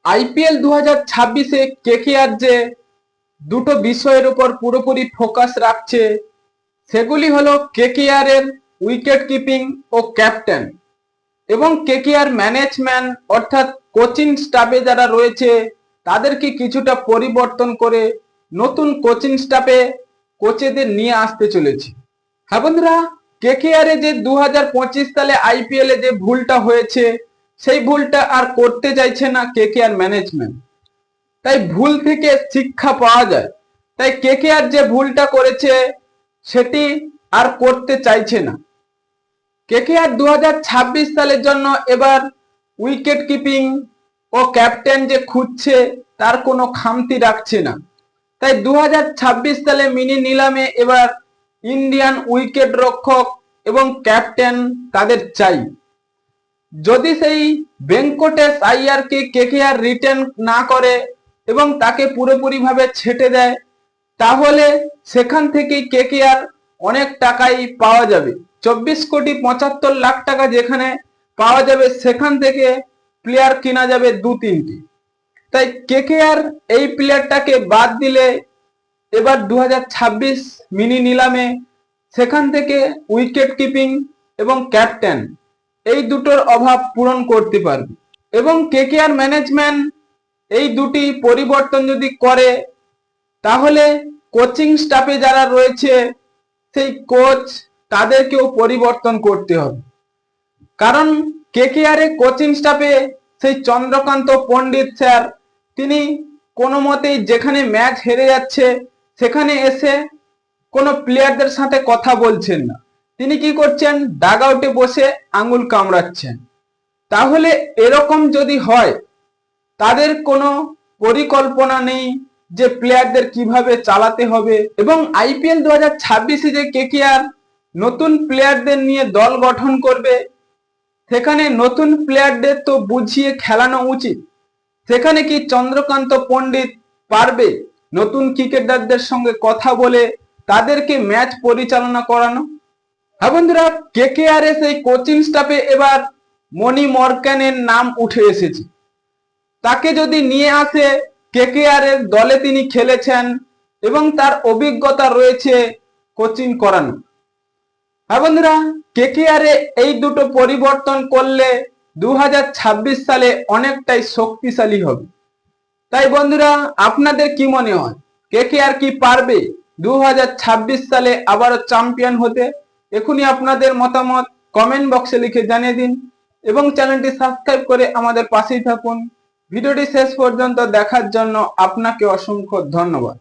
IPL 2026-এ KKR যে দুটো বিষয়ের উপর পুরোপুরি ফোকাস রাখছে সেগুলি হলো কেকেআর এর উইকেট কিপিং ও ক্যাপ্টেন এবং কেকেআর ম্যানেজমেন্ট অর্থাৎ কোচিং স্টাফে যারা রয়েছে তাদেরকে কিছুটা পরিবর্তন করে নতুন কোচিং স্টাফে কোচেদের নিয়ে আসতে চলেছে। হ্যাঁ বন্ধুরা, কেকেআর এ যে 2025 সালে আইপিএল এ যে ভুলটা হয়েছে সেই ভুলটা আর করতে চাইছে না কেকেআর ম্যানেজমেন্ট। তাই ভুল থেকে শিক্ষা পাওয়া যায়, তাই কেকেআর যে ভুলটা করেছে সেটি আর করতে চাইছে না। কেকেআর 2026 সালের জন্য এবার উইকেট কিপিং ও ক্যাপ্টেন যে খুঁজছে তার কোনো খামতি রাখছে না। তাই 2026 সালে মিনি নিলামে এবার ইন্ডিয়ান উইকেট রক্ষক এবং ক্যাপ্টেন তাদের চাই। যদি সেই ভেঙ্কটেশ আইয়ারকে কেকেআর রিটেন না করে এবং তাকে পুরোপুরিভাবে ছেটে দেয় তাহলে সেখান থেকেই কেকেআর অনেক টাকাই পাওয়া যাবে। 24,75,00,000 টাকা যেখানে পাওয়া যাবে সেখান থেকে প্লেয়ার কিনা যাবে 2-3টি। তাই কেকেআর এই প্লেয়ারটাকে বাদ দিলে এবার 2026 মিনি নিলামে সেখান থেকে উইকেট কিপিং এবং ক্যাপ্টেন এই দুটোর অভাব পূরণ করতে পারবে। এবং কেকেআর ম্যানেজমেন্ট এই দুটি পরিবর্তন যদি করে তাহলে কোচিং স্টাফে যারা রয়েছে সেই কোচ তাদেরকেও পরিবর্তন করতে হবে। কারণ কেকেআর এর কোচিং স্টাফে সেই চন্দ্রকান্ত পণ্ডিত স্যার তিনি কোনো মতেই যেখানে ম্যাচ হেরে যাচ্ছে সেখানে এসে কোনো প্লেয়ারদের সাথে কথা বলছেন না, তিনি কি করছেন ডাগ আউটে বসে আঙুল কামড়াচ্ছেন। তাহলে এরকম যদি হয় তাদের কোনো পরিকল্পনা নেই যে প্লেয়ারদের কিভাবে চালাতে হবে। এবং আইপিএল 2026-এ যে কেকেআর নতুন প্লেয়ারদের নিয়ে দল গঠন করবে সেখানে নতুন প্লেয়ারদের তো বুঝিয়ে খেলানো উচিত। সেখানে কি চন্দ্রকান্ত পণ্ডিত পারবে নতুন ক্রিকেটারদের সঙ্গে কথা বলে তাদেরকে ম্যাচ পরিচালনা করানো? হ্যাঁ বন্ধুরা, কেকেআর এর সেই কোচিং স্টাফে এবার মনি মর্গ্যানের নাম উঠে এসেছে। তাকে যদি নিয়ে আসে, কেকেআর এর দলে তিনি খেলেছেন এবং তার অভিজ্ঞতা রয়েছে কোচিং করানো। হ্যাঁ বন্ধুরা, কেকেআর এ এই দুটো পরিবর্তন করলে 2026 সালে অনেকটাই শক্তিশালী হবে। তাই বন্ধুরা, আপনাদের কি মনে হয় কেকেআর কি পারবে 2026 সালে আবারও চ্যাম্পিয়ন হতে? এখনই আপনাদের মতামত কমেন্ট বক্সে লিখে জানিয়ে দিন এবং চ্যানেলটি সাবস্ক্রাইব করে আমাদের পাশেই থাকুন। ভিডিওটি শেষ পর্যন্ত দেখার জন্য আপনাকে অসংখ্য ধন্যবাদ।